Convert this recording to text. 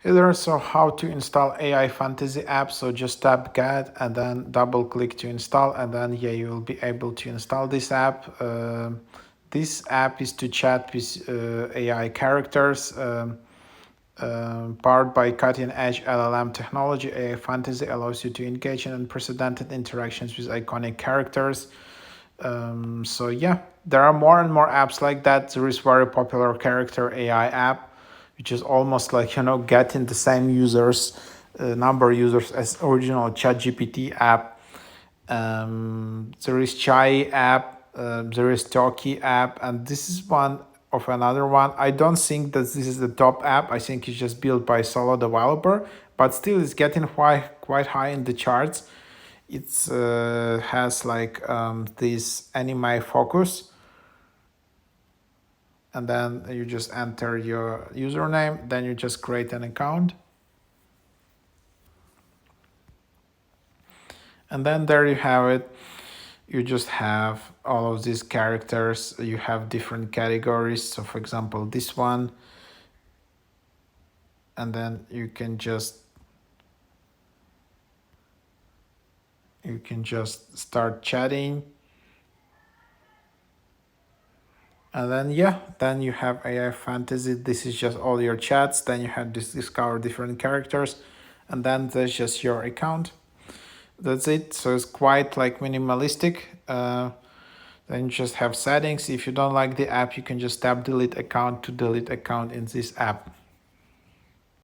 Hey there, so how to install AI Fantasy app. So just tap get and then double click to install, and then yeah, you will be able to install this app. This app is to chat with AI characters, powered by cutting edge LLM technology. AI Fantasy allows you to engage in unprecedented interactions with iconic characters. So yeah, there are more and more apps like that. There is very popular character AI app, which is almost like getting the same number of users as original ChatGPT app. There is Chai app, there is Talkie app, and this is one of another one. I don't think that this is the top app. I think it's just built by solo developer, but still it's getting quite high in the charts. It's has like this anime focus, and then you just enter your username, then you just create an account, and then there you have it. You just have all of these characters. You have different categories, so for example this one, and then you can just start chatting, and then yeah, then you have AI Fantasy. This is just all your chats. Then you have this discover different characters, and then there's just your account. That's it. So it's quite like minimalistic. Then you just have settings. If you don't like the app, you can just tap delete account to delete account in this app.